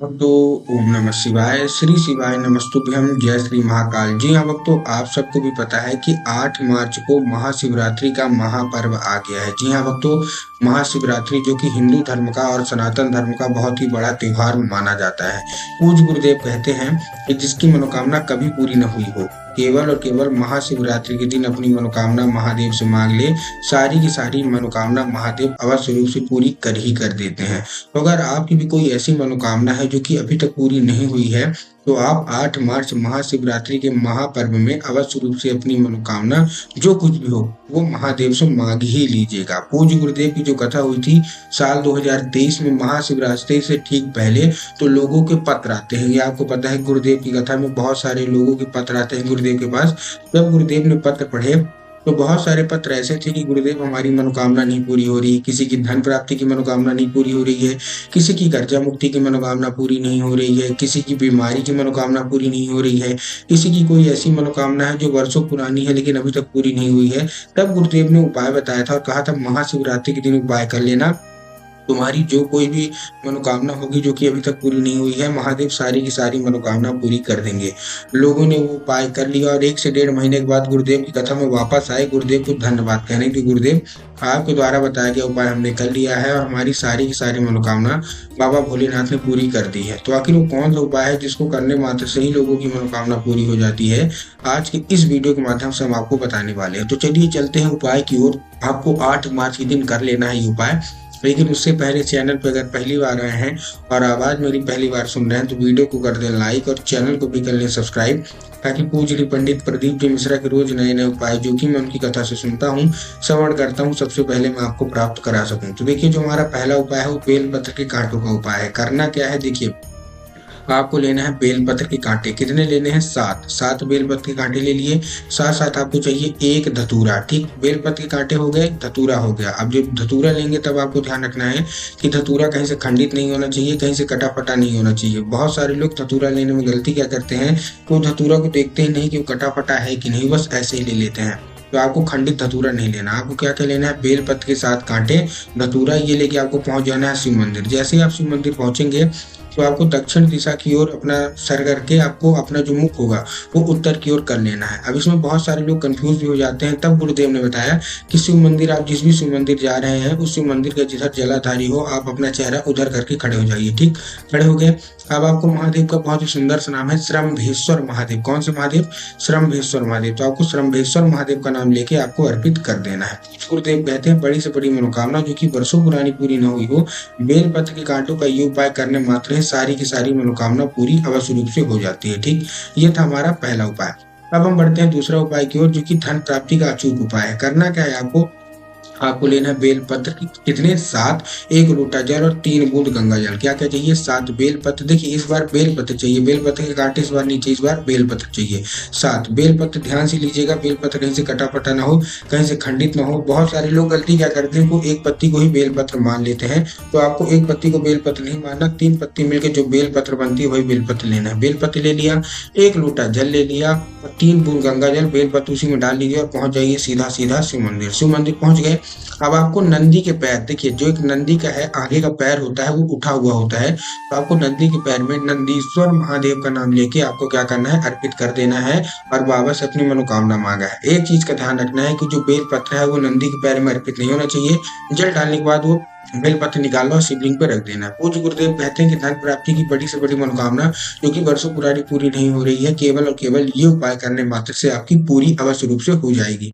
भक्तों, ओम नमः शिवाय। श्री शिवाय नमस्तुभ्यं। जय श्री महाकाल। जी हाँ भक्तों, आप सबको भी पता है कि 8 मार्च को महाशिवरात्रि का महापर्व आ गया है। जी हाँ भक्तों, महाशिवरात्रि जो कि हिंदू धर्म का और सनातन धर्म का बहुत ही बड़ा त्योहार माना जाता है। पूज्य गुरुदेव कहते हैं कि जिसकी मनोकामना कभी पूरी न हुई हो, केवल और केवल महाशिवरात्रि के दिन अपनी मनोकामना महादेव से मांग ले, सारी की सारी मनोकामना महादेव अवश्य रूप से पूरी कर देते हैं। तो अगर आपकी भी कोई ऐसी मनोकामना है जो कि अभी तक पूरी नहीं हुई है, तो आप 8 मार्च महाशिवरात्रि के महापर्व में अवश्य रूप से अपनी मनोकामना जो कुछ भी हो वो महादेव से मांग ही लीजिएगा। पूज्य गुरुदेव की जो कथा हुई थी साल 2023 में महाशिवरात्रि से ठीक पहले, तो लोगों के पत्र आते हैं। ये आपको पता है, गुरुदेव की कथा में बहुत सारे लोगों के पत्र आते हैं गुरुदेव के पास। जब गुरुदेव ने पत्र पढ़े तो बहुत सारे पत्र ऐसे थे कि गुरुदेव हमारी मनोकामना नहीं पूरी हो रही, किसी की धन प्राप्ति की मनोकामना नहीं पूरी हो रही है, किसी की कर्जा मुक्ति की मनोकामना पूरी नहीं हो रही है, किसी की बीमारी की मनोकामना पूरी नहीं हो रही है, किसी की कोई ऐसी मनोकामना है जो वर्षों पुरानी है लेकिन अभी तक पूरी नहीं हुई है। तब गुरुदेव ने उपाय बताया था और कहा था महाशिवरात्रि के दिन उपाय कर लेना, तुम्हारी जो कोई भी मनोकामना होगी जो कि अभी तक पूरी नहीं हुई है, महादेव सारी की सारी मनोकामना पूरी कर देंगे। लोगों ने वो उपाय कर लिया और 1 से 1.5 महीने के बाद गुरुदेव की कथा में वापस आए। गुरुदेव को धन्यवाद कहने कि गुरुदेव, आपके द्वारा बताया गया उपाय हमने कर लिया है और हमारी सारी की सारी मनोकामना बाबा भोलेनाथ ने पूरी कर दी है। तो आखिर वो कौन सा उपाय है जिसको करने मात्र से ही लोगों की मनोकामना पूरी हो जाती है, आज के इस वीडियो के माध्यम से हम आपको बताने वाले हैं। तो चलिए चलते हैं उपाय की ओर। आपको 8 मार्च के दिन कर लेना है ये उपाय। लेकिन उससे पहले चैनल पर अगर पहली बार आए हैं और आवाज मेरी पहली बार सुन रहे हैं, तो वीडियो को कर दें लाइक और चैनल को भी कर लें सब्सक्राइब, ताकि पूज्य पंडित प्रदीप जी मिश्रा के रोज नए नए उपाय जो कि मैं उनकी कथा से सुनता हूँ, श्रवण करता हूँ, सबसे पहले मैं आपको प्राप्त करा सकूं। तो देखिए, जो हमारा पहला उपाय है वो बेलपत्र के कांटों का उपाय है। करना क्या है, देखिए आपको लेना है बेलपत्र के कांटे। कितने लेने हैं? 7 बेलपत्र के कांटे ले लिए। साथ साथ आपको चाहिए एक धतूरा। ठीक, बेलपत्र के कांटे हो गए, धतूरा हो गया। अब जब धतूरा लेंगे तब आपको ध्यान रखना है कि धतूरा कहीं से खंडित नहीं होना चाहिए, कहीं से कटा फटा नहीं होना चाहिए। बहुत सारे लोग धतूरा लेने में गलती क्या करते हैं, वो धतूरा को देखते ही नहीं कि वो कटा फटा है कि नहीं, बस ऐसे ही ले लेते हैं। तो आपको खंडित धतूरा नहीं लेना। आपको क्या क्या लेना है, बेलपत्र के 7 कांटे, धतूरा, ये लेके आपको पहुंच जाना है शिव मंदिर। जैसे ही आप शिव मंदिर पहुंचेंगे तो आपको दक्षिण दिशा की ओर अपना सर करके आपको अपना जो मुख होगा वो उत्तर की ओर कर लेना है। अब इसमें बहुत सारे लोग कंफ्यूज भी हो जाते हैं। तब गुरुदेव ने बताया कि शिव मंदिर, आप जिस भी शिव मंदिर जा रहे हैं उस शिव मंदिर का जिधर जलाधारी हो, आप अपना चेहरा उधर करके खड़े हो जाइए। ठीक, खड़े हो गए। अब आपको महादेव का बहुत ही सुंदर सा नाम है, श्रम्भेश्वर महादेव। कौन से महादेव? श्रम्भेश्वर महादेव। तो आपको श्रम्भेश्वर महादेव का नाम लेके आपको अर्पित कर देना है। गुरुदेव कहते हैं बड़ी से बड़ी मनोकामना जो कि वर्षों पुरानी पूरी न हुई हो, बेलपत्र के कांटों का ये उपाय करने मात्र है सारी की सारी मनोकामना पूरी अवश्य रूप से हो जाती है। ठीक, ये था हमारा पहला उपाय। अब हम बढ़ते हैं दूसरा उपाय की ओर, जो कि धन प्राप्ति का अचूक उपाय है। करना क्या है, आपको लेना है बेलपत्र की कितने? 7, 1 लोटा जल और 3 बूंद गंगा जल। क्या क्या चाहिए? 7 बेलपत्र। देखिए इस बार बेलपत्र चाहिए, बेलपत्र के कांटे इस बार नहीं चाहिए, इस बार बेलपत्र चाहिए 7 बेलपत्र। ध्यान से लीजिएगा, बेलपत्र कहीं से कटा फटा ना हो, कहीं से खंडित ना हो। बहुत सारे लोग गलती क्या करते हैं, वो एक पत्ती को ही बेलपत्र मान लेते हैं। तो आपको एक पत्ती को बेलपत्र नहीं मानना, 3 पत्ती मिलकर जो बेलपत्र बनती है वही बेलपत्र लेना है। बेलपत्र ले लिया, 1 लोटा जल ले लिया और 3 बूंद गंगा जल, बेलपत्र उसी में डाल लीजिए और पहुंच जाइए सीधा सीधा शिव मंदिर। शिव मंदिर पहुंच गए। अब आपको नंदी के पैर, देखिए जो एक नंदी का है आगे का पैर होता है वो उठा हुआ होता है, तो आपको नंदी के पैर में नंदीश्वर महादेव का नाम लेके आपको क्या करना है, अर्पित कर देना है और बाबा से अपनी मनोकामना मांगा है। एक चीज का ध्यान रखना है कि जो बेल पत्र है वो नंदी के पैर में अर्पित नहीं होना चाहिए। जल डालने के बाद वो बेलपत्र निकालना और शिवलिंग पे रख देना। पूज्य गुरुदेव कहते हैं कि धन प्राप्ति की बड़ी से बड़ी मनोकामना जो कि वर्षों पुरानी पूरी नहीं हो रही है, केवल और केवल ये उपाय करने मात्र से आपकी पूरी अवश्य रूप से हो जाएगी।